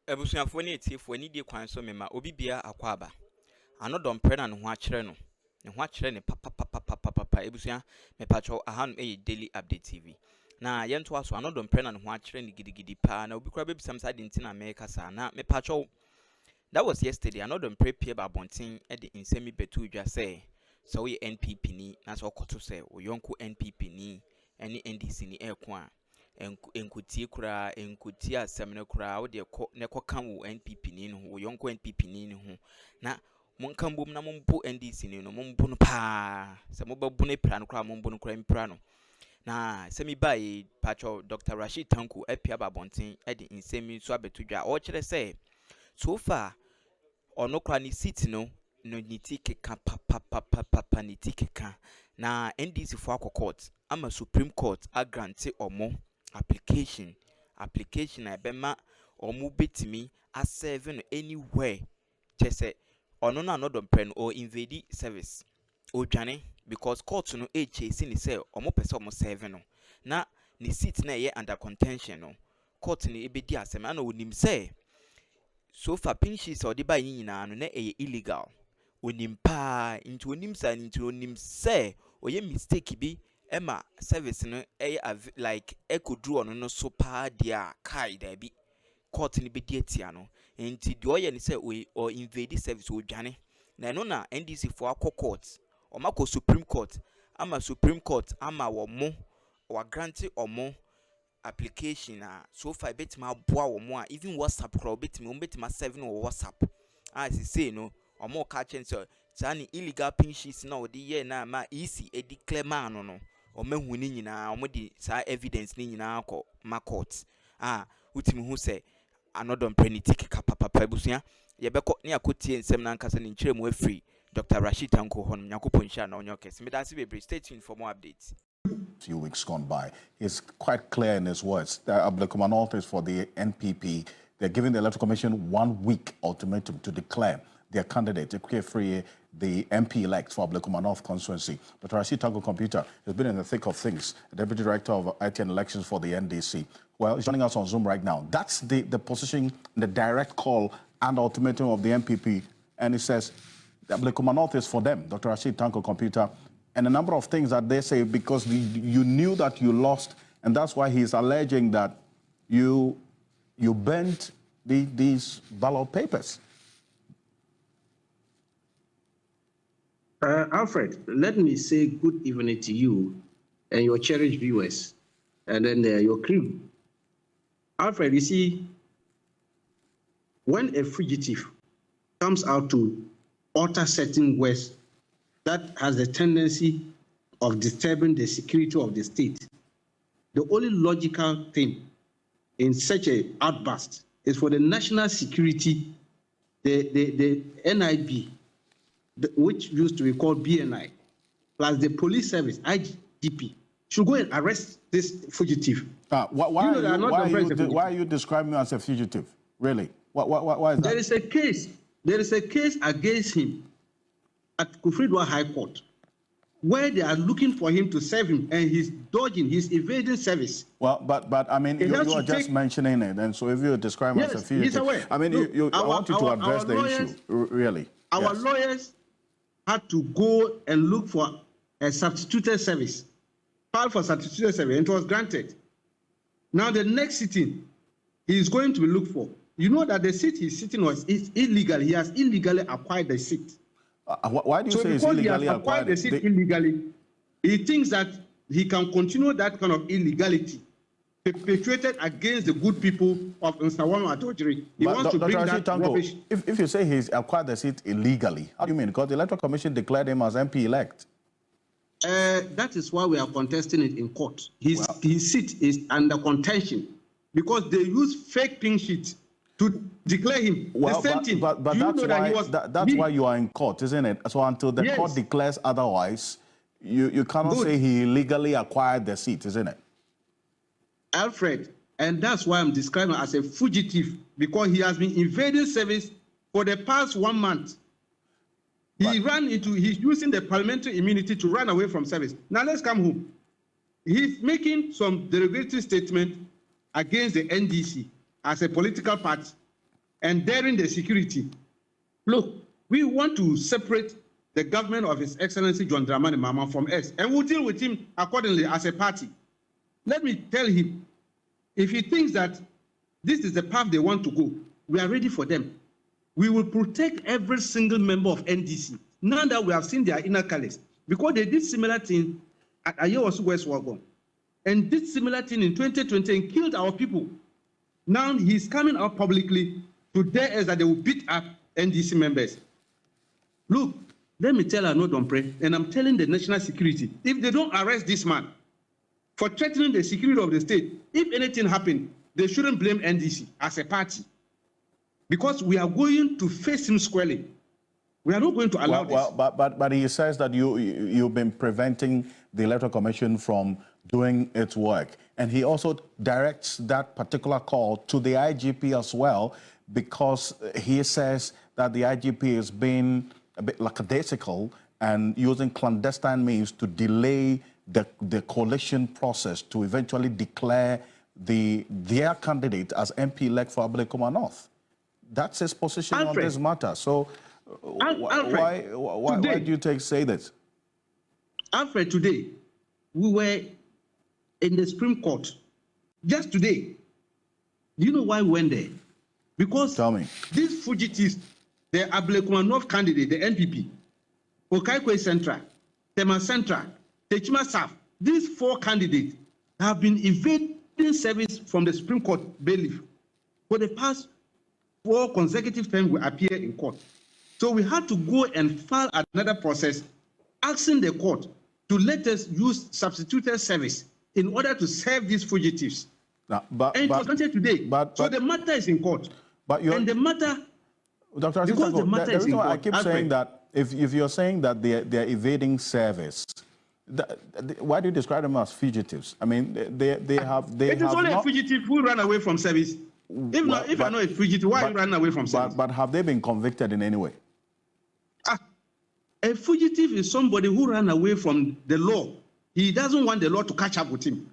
Ebusuafo ne etifo ani die kwan so mema obi bia akwaba. Annor Dompreh na ne ho akyere no. Ne ho akyere ne papa ebusua mepacho ahanum daily update TV. Na yento aso Annor Dompreh na ne ho akyere ne gidigidi pa na obi kura bebisam sa de ntina meka sa na mepacho. That was yesterday. Annor Dompreh pie ba bonten e de nsemi betu udwa say so we NPP ni na so koto say oyonko NPP ni ene NDC ni eko a enkutie kura enkutie asemne kura wo de ne koka wo NPP ni no wo yonko NPP ni ho na monka mbom na mompo NDC ni no mompo no pa se mobabu ne pra no kura mompo no kura mpra no na semi bai pacho Dr. Rashid Tanku epia babonten e de nsemi so abetudwa o kire say so far ono kura ni seat no ni tikeka papa ni tikeka na NDC for akọ court ama Supreme Court a grant omo application na bema omo betimi a serve no anywhere chese ono na Annor Dompreh no or invade service o dwane because court no chase ni say omo pese omo serve no na ni seat na ye under contention no court ni ebedi asem na onim say so far pinches or the buy nyina no na illegal onim pa into onim sa into onim say oye mistake bi ema service no like ekodru ono no so pa dia kai da bi court ni be di atia no enti de oye ni say o invade service o dwane na no na NDC for akọ court o mako Supreme Court ama Supreme Court ama wo mo wa grant omo application so far betima boa wo mo a even WhatsApp crowd betima 7 or WhatsApp as say no omo ka chen so tani illegal pinches na odi ye na ma easy e declare man no o mahu ni nyina omo di sa evidence ni nyina akọ ma court utimi hu say Annor Dompreh ni tikeka papa ebusua ye beko ne akotie nsem na nkasa ni nkyeremu afri Dr. Rashid Tanku honum yakopon sha na onyo kese medase bebre. Stay tuned for more updates. Few weeks gone by. He's quite clear in his words. The Akroma is for the NPP. They're giving the Electoral Commission 1 week ultimatum to declare their candidate, the MP-elect for Akroma North constituency. Dr. Rashid Tanku Computer has been in the thick of things, Deputy Director of IT and Elections for the NDC. Well, he's joining us on Zoom right now. That's the position, the direct call and ultimatum of the NPP. And he says the Akroma North is for them, Dr. Rashid Tanku Computer. And a number of things that they say because you knew that you lost, and that's why he's alleging that you bent these ballot papers. Alfred, let me say good evening to you and your cherished viewers, and then your crew. Alfred, you see, when a fugitive comes out to utter certain words that has the tendency of disturbing the security of the state, the only logical thing in such an outburst is for the national security, the NIB, which used to be called BNI, plus the police service, IGP, should go and arrest this fugitive. Why are you describing me as a fugitive? Really? Why is that? There is a case against him at Kufridwa High Court, where they are looking for him to serve him, and he's dodging, he's evading service. Well, but I mean, you are just mentioning it, and so if you describe him as a fugitive, he's aware. I mean, I want you to address the issue, really. Our lawyers had to go and look for a substituted service, filed for substituted service, and it was granted. Now the next sitting, he is going to be looked for. You know that the seat he's sitting was illegal. He has illegally acquired the seat. Why do you say he's illegally acquired the seat illegally? He thinks that he can continue that kind of illegality perpetrated against the good people of Nsawano Adojiri. He wants to bring that rubbish. If you say he's acquired the seat illegally, how do you mean? Because the Electoral Commission declared him as MP-elect. That is why we are contesting it in court. His seat is under contention because they use fake pink sheets to declare him. Well, the same thing. But that's why you are in court, isn't it? So until the court declares otherwise, you cannot say he illegally acquired the seat, isn't it? Alfred, and that's why I'm describing him as a fugitive, because he has been evading service for the past 1 month. He's using the parliamentary immunity to run away from service. Now let's come home. He's making some derogatory statement against the NDC as a political party. and daring the security. Look, we want to separate the government of His Excellency John Dramani Mahama from us, and we'll deal with him accordingly as a party. Let me tell him, if he thinks that this is the path they want to go, we are ready for them. We will protect every single member of NDC, now that we have seen their inner colors, because they did similar thing at Ayewasu West Wagon, and did similar thing in 2020 and killed our people. Now he's coming out publicly to dare us that they will beat up NDC members. Look, let me tell Annor Dompreh, and I'm telling the national security, if they don't arrest this man for threatening the security of the state, if anything happened, they shouldn't blame NDC as a party, because we are going to face him squarely. We are not going to allow this. But he says that you've been preventing the Electoral Commission from doing its work. And he also directs that particular call to the IGP as well, because he says that the IGP is being a bit lackadaisical and using clandestine means to delay the coalition process to eventually declare their candidate as MP-elect for Ablekuma North. That's his position on this matter. So why do you say this? Alfred, today, we were in the Supreme Court. Just today. Do you know why we went there? Because Tell me. These fugitives, the Ablekuma North candidate, the NPP, Okaikwe Central, Tema Central, Techima South, these 4 candidates have been evading service from the Supreme Court bailiff for the past 4 consecutive times we appear in court. So we had to go and file another process asking the court to let us use substituted service in order to serve these fugitives. And it was granted today. So the matter is in court. And the matter, Dr. because the matter is in court. I keep saying that if you're saying that they're evading service, why do you describe them as fugitives? I mean, they have. It is only a fugitive who ran away from service. If I know a fugitive, why you ran away from service? But have they been convicted in any way? A fugitive is somebody who ran away from the law. He doesn't want the law to catch up with him.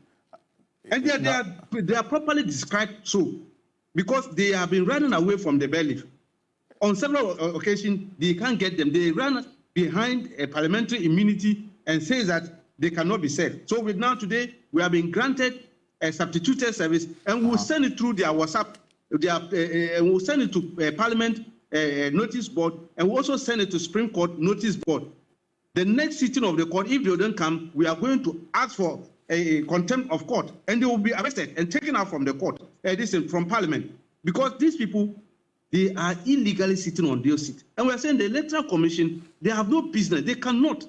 And they are properly described so, because they have been running away from the bailiff. On several occasions, they can't get them. They run behind a parliamentary immunity and say that they cannot be served. So today, we have been granted a substituted service, and we'll send it through their WhatsApp, and we'll send it to Parliament notice board, and we'll also send it to Supreme Court notice board. The next sitting of the court, if they don't come, we are going to ask for a contempt of court, and they will be arrested and taken out from the court, from Parliament, because these people, they are illegally sitting on their seat. And we are saying the Electoral Commission, they have no business, they cannot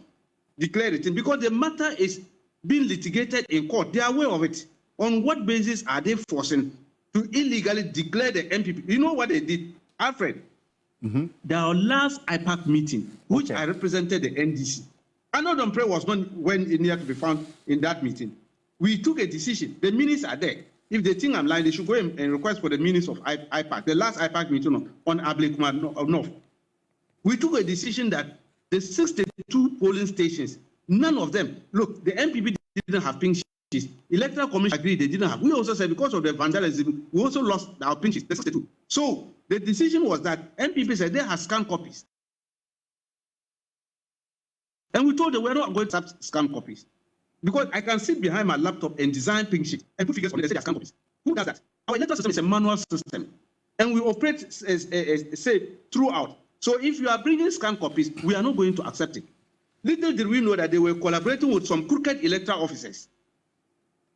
declare it, because the matter is being litigated in court. They are aware of it. On what basis are they forcing to illegally declare the NPP? You know what they did, Alfred? Their last IPAC meeting, which I represented the NDC. Annor Dompreh was not near to be found in that meeting. We took a decision. The minutes are there. If they think I'm lying, they should go and request for the minutes of IPAC, the last IPAC meeting on Ablekuma North. We took a decision that the 62 polling stations, none of them, look, the NPP didn't have pink sheets. Electoral Commission agreed they didn't have. We also said because of the vandalism, we also lost our pink sheets, the 62. So the decision was that NPP said they have scanned copies. And we told them we're not going to scan copies. Because I can sit behind my laptop and design pink sheet and put figures on it and say they are scan copies. Who does that? Our electoral system is a manual system. And we operate, say, throughout. So if you are bringing scan copies, we are not going to accept it. Little did we know that they were collaborating with some crooked electoral officers.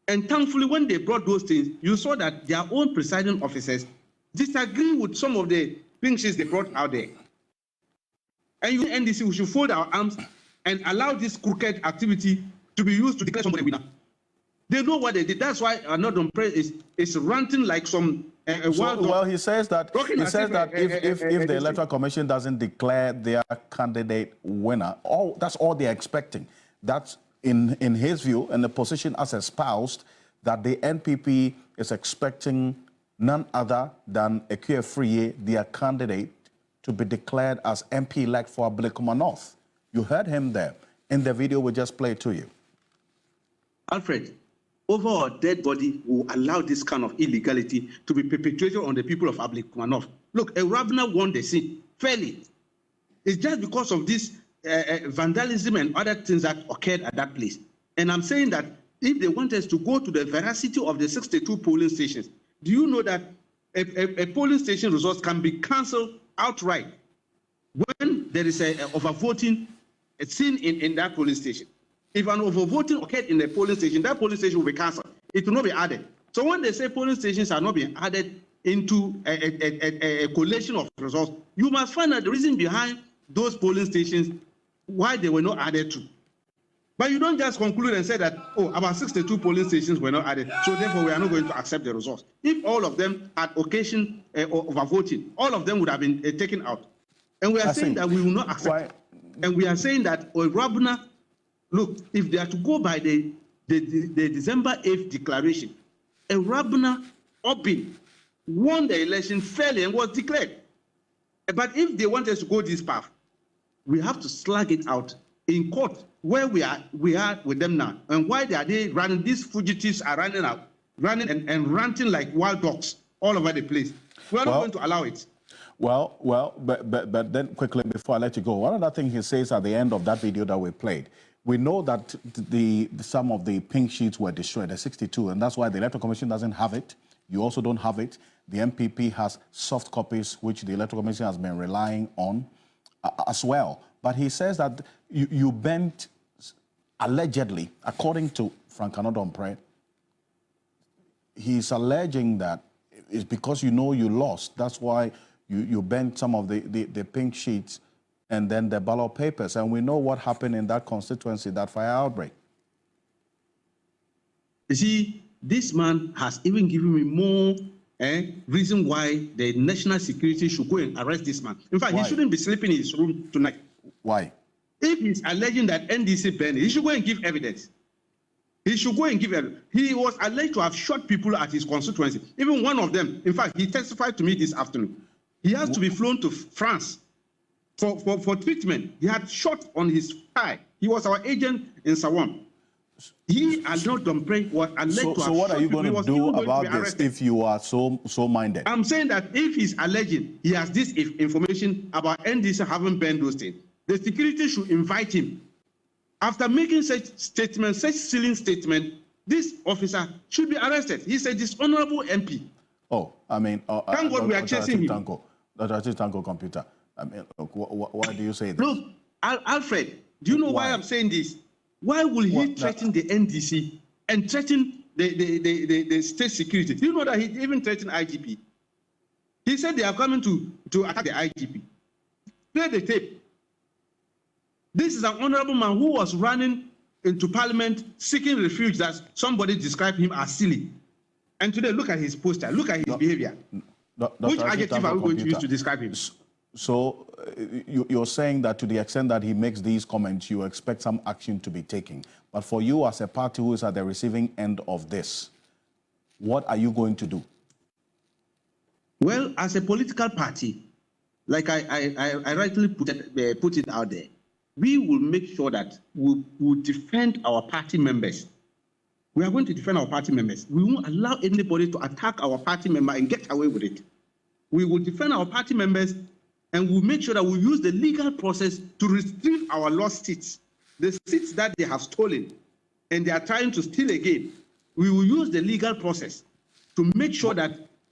And thankfully, when they brought those things, you saw that their own presiding officers disagree with some of the pink sheets they brought out there. And you, NDC, we should fold our arms and allow this crooked activity to be used to declare somebody winner. They know what they did. That's why Annor Dompreh is ranting like some wild dog. Well, he says that if the Electoral Commission doesn't declare their candidate winner, that's all they're expecting. That's in his view and the position as espoused that the NPP is expecting none other than Ekwe Friye, their candidate, to be declared as MP-elect for Ablekuma North. You heard him there in the video we just played to you. Alfred, over a dead body will allow this kind of illegality to be perpetrated on the people of Ablekumanov. Look, a Rabner won the scene fairly. It's just because of this vandalism and other things that occurred at that place. And I'm saying that if they want us to go to the veracity of the 62 polling stations, do you know that a polling station results can be cancelled outright when there is a overvoting seen in that polling station? If an overvoting occurred in the polling station, that polling station will be cancelled. It will not be added. So when they say polling stations are not being added into a collation of results, you must find out the reason behind those polling stations, why they were not added to. But you don't just conclude and say that, oh, about 62 polling stations were not added, so therefore we are not going to accept the results. If all of them had occasion overvoting, all of them would have been taken out. And we are saying that we will not accept. And we are saying that Rabner, look, if they are to go by the December 8th declaration, Rabner Obin won the election fairly and was declared. But if they want us to go this path, we have to slug it out in court where we are with them now. And why are they running? These fugitives are running and ranting like wild dogs all over the place. We are not going to allow it. But then quickly before I let you go, one other thing he says at the end of that video that we played, we know that some of the pink sheets were destroyed, the 62, and that's why the Electoral Commission doesn't have it. You also don't have it. The NPP has soft copies, which the Electoral Commission has been relying on as well. But he says that you bent, allegedly, according to Annor Dompreh, he's alleging that it's because you know you lost. That's why you bent some of the pink sheets and then the ballot papers. And we know what happened in that constituency, that fire outbreak. You see, this man has even given me more reason why the national security should go and arrest this man. In fact, He shouldn't be sleeping in his room tonight. Why? If he's alleging that NDC banned it, he should go and give evidence. He should go and give evidence. He was alleged to have shot people at his constituency. Even one of them, in fact, he testified to me this afternoon. He has to be flown to France for treatment. He had shot on his thigh. He was our agent in Sawam. He, Annor Dompreh, was alleged to have shot. So what are you going to do about this if you are so minded? I'm saying that if he's alleging he has this information about NDC having banned those things, the security should invite him. After making such statements, such silly statement, this officer should be arrested. He's a dishonorable MP. Oh, I mean, thank God we are chasing him. Dr. Tanko computer. I mean, look, why do you say that? Look, Alfred, do you know why I'm saying this? Why will he threaten the NDC and threaten the state security? Do you know that he even threatened IGP? He said they are coming to attack the IGP. Play the tape. This is an honorable man who was running into parliament seeking refuge that somebody described him as silly. And today, look at his poster, look at his behavior. Which adjective are we going to use to describe him? So you're saying that to the extent that he makes these comments, you expect some action to be taken. But for you as a party who is at the receiving end of this, what are you going to do? Well, as a political party, like I rightly put it out there, we will make sure that we will defend our party members. We are going to defend our party members. We won't allow anybody to attack our party member and get away with it. We will defend our party members and we'll make sure that we use the legal process to retrieve our lost seats, the seats that they have stolen and they are trying to steal again. We will use the legal process to make sure that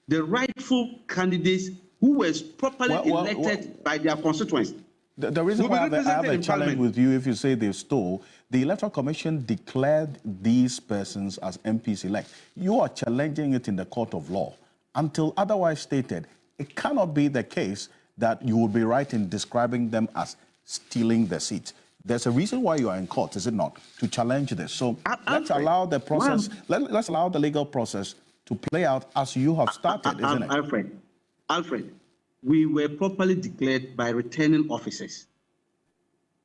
the rightful candidates who were properly elected by their constituents. The reason why I have a challenge with you if you say they stole, the Electoral Commission declared these persons as MPs elect. You are challenging it in the court of law. Until otherwise stated, it cannot be the case that you will be right in describing them as stealing the seat. There's a reason why you are in court, is it not? To challenge this. So let's allow the process, let's allow the legal process to play out as you have started, isn't it? Alfred, we were properly declared by returning officers.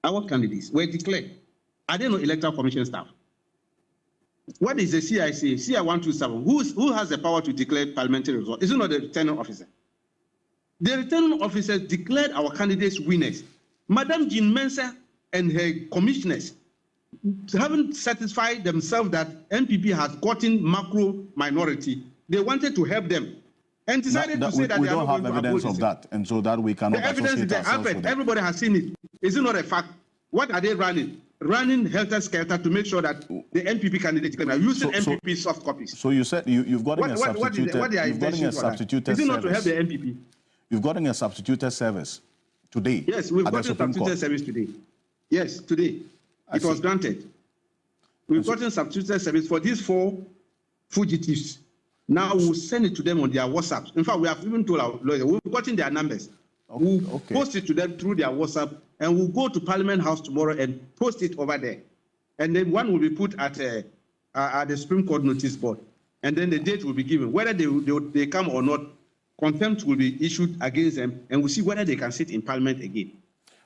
Our candidates were declared. I don't know Electoral Commission staff. What is the CIC, CI 127? Who has the power to declare parliamentary results? Is it not the returning officer? The returning officers declared our candidates winners. Madam Jean Mensah and her commissioners haven't satisfied themselves that NPP has gotten macro minority. They wanted to help them and decided to say that we they are don't not have going to evidence oppose of it. that, and so that we cannot The evidence is associate there. ourselves with it. Everybody has seen it. Is it not a fact? What are they running? Running helter-skelter to make sure that the NPP candidate can using NPP soft copies. So you said you've gotten a substituted. You've gotten a substituted service. Is it not to help service. the NPP? You've gotten a substituted service today. Yes, we've at the gotten Supreme substituted Court. service today. Yes, today. It was granted. We've gotten substituted service for these 4 fugitives. Now we'll send it to them on their WhatsApp. In fact, we have even told our lawyer, we've gotten their numbers. We'll post it to them through their WhatsApp, and we'll go to Parliament House tomorrow and post it over there. And then one will be put at the Supreme Court notice board. And then the date will be given. Whether they come or not, contempt will be issued against them, and we'll see whether they can sit in Parliament again.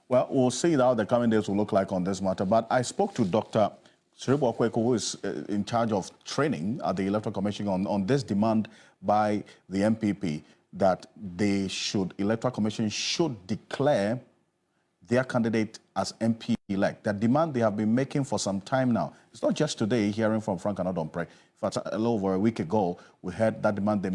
Well, we'll see how the coming days will look like on this matter. But I spoke to Dr. Siribo Akweko, who is in charge of training at the Electoral Commission on this demand by the NPP that Electoral Commission should declare their candidate as MP-elect. That demand they have been making for some time now. It's not just today, hearing from Frank and Dompreh. In fact, a little over a week ago, we heard that demand they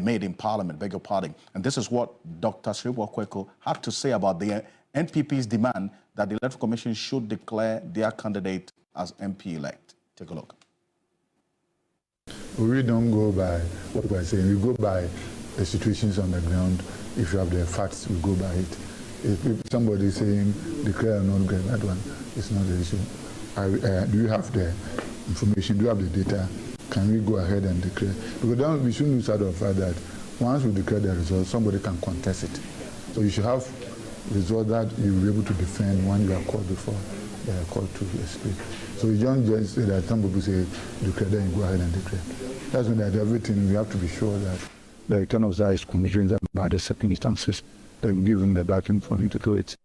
made in Parliament, beg your pardon. And this is what Dr. Siribo Akweko had to say about the NPP's demand that the Electoral Commission should declare their candidate as MP-elect. Take a look. We don't go by what we're saying. We go by the situations on the ground. If you have the facts, we go by it. If somebody is saying declare or not declare, that one is not the issue. Do you have the information? Do you have the data? Can we go ahead and declare? Because then we shouldn't lose sight of the fact that once we declare the result, somebody can contest it. So you should have result that you will be able to defend when you are called before they are called to speak. So you don't just say that some people say declare, then you go ahead and declare. That's when that everything we have to be sure that the return of that is conditioned by the circumstances that will give him the backing for him to do it.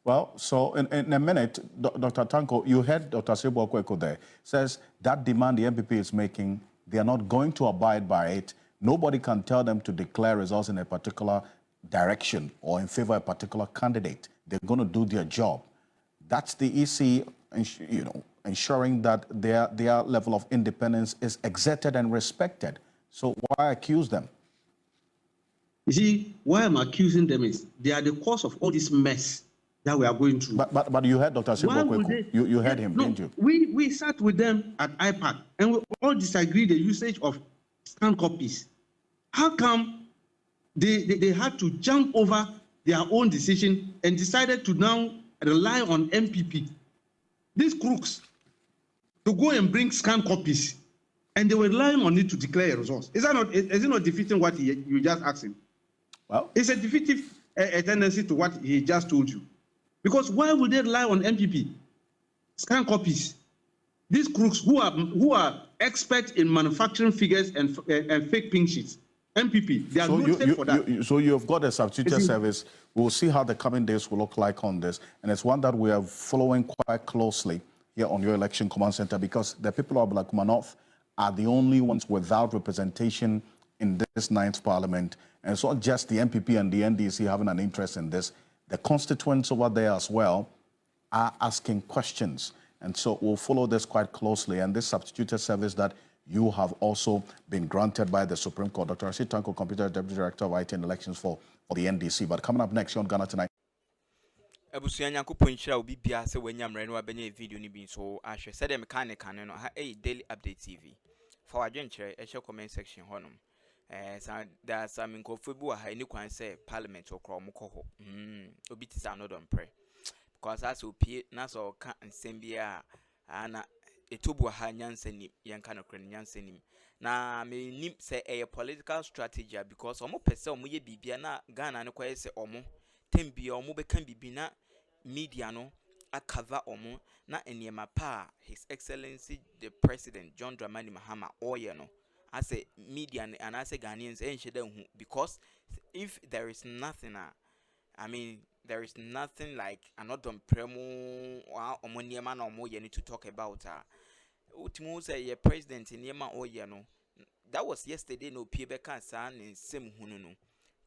Well, so in a minute, Dr. Tanko, you heard Dr. Siribo Akweko there, says that demand the NPP is making, they are not going to abide by it. Nobody can tell them to declare results in a particular direction or in favor of a particular candidate. They're going to do their job. That's the EC, ensuring that their level of independence is exerted and respected. So why accuse them? You see, why I'm accusing them is they are the cause of all this mess that we are going through. But you heard Dr. Siribo Akweko. You heard him, didn't you? We sat with them at IPAC and we all disagreed the usage of scanned copies. How come they had to jump over their own decision and decided to now rely on NPP? These crooks to go and bring scanned copies, and they were relying on it to declare results. Is it not defeating what you just asked him? Well, it's a defeative tendency to what he just told you. Because why would they rely on NPP? Scan copies. These crooks who are experts in manufacturing figures and fake pink sheets. NPP, they are noted for that. So you've got a substituted service. We'll see how the coming days will look like on this. And it's one that we are following quite closely here on your election command center, because the people of Ablakuma North are the only ones without representation in this 9th parliament. And it's not just the NPP and the NDC having an interest in this. The constituents over there as well are asking questions. And so we'll follow this quite closely. And this substituted service that you have also been granted by the Supreme Court. Dr. Rashid Tanko, Computer Deputy Director of IT and Elections for the NDC. But coming up next, you're on Ghana Tonight. Abusuanya nyankopo nchira obi bia se wanyamre no abenya video ni bi so ahwe se de mechanic no ha daily update TV for adwenkyere comment section honom there are some nkofo bi wa ha ni kwan se parliament okro omko ho obi ti sa no Dompreh because as opie na so ka nsem bia ana etubu ha nyansani yenka no kren nyansani na me nim se political strategy because omo pese omo ye bibia na Ghana ne kwaye se omo tembia omo be kan bibina media no akava omo na eniema pa His Excellency the President John Dramani Mahama oye no as a media and as a Ghanaians enhye because if there is nothing there is nothing like another Dompreh or omo niema na omo ye need to talk about ultimo say your president niema oye no that was yesterday no piebe kan sa ne sem hunu no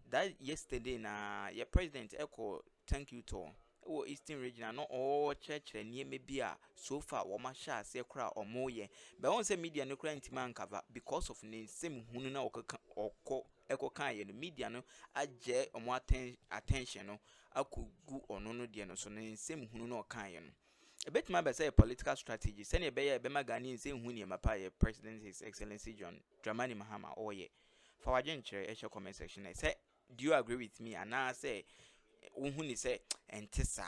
that yesterday na your president echo thank you to wo eastern region no all church near maybe a so far wo ma sha ase kra omo ye but won say media no kra ntima cover because of ne same hunu na ekokan ye no media no agye omo attention no akogu ono no de no so ne same hunu na okan ye no a bit my say political strategy send be Ghanaian say hunu ye mapa ye president his excellency John Dramani Mahama oye for wajen chere e comment section say do you agree with me and I say uhuni say entesa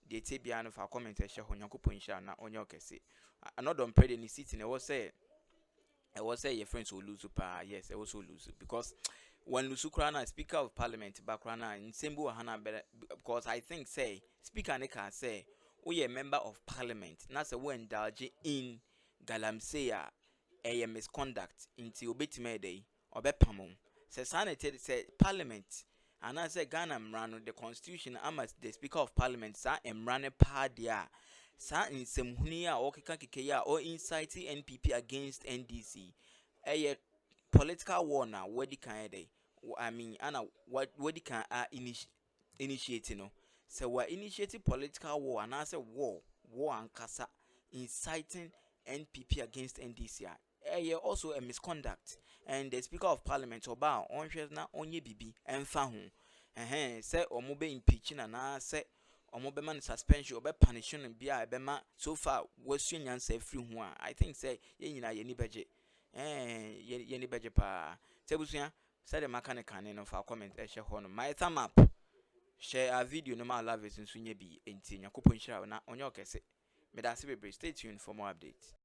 de te bia no fa comment e ho Nyankopon hia na onye okese another Dompreh de ni city na was say your friends will lose pa yes I also lose because when Lusukrana speaker of parliament background in Sembu Hana because I think say speaker ne can say we a member of parliament na say we indulge in galamsey a misconduct into obetime day obepamum say sanity say parliament and I say Ghana mrano the constitution ama the speaker of parliament sa emrane pa dia sa insemhuni a okeka keke ya or inciting NPP against NDC a political war na wedi kan dey I mean ana wedi kan initiate no so we initiating political war and I say war ankasa inciting NPP against NDC also a misconduct and the speaker of parliament oba onhwe na onye bibi emfa ho say omo be impeaching na say omo be man suspension obe punishing bia e be ma so far wasu nyansa free ho a I think say ye nyina ye ni beje ye ni beje pa sebusua say the mechanic no fa comment e hye ho no my thumb up share a video no ma love it nso nya bi enti Nyankopon hira na onye okese me da se bebre stay tuned for more updates.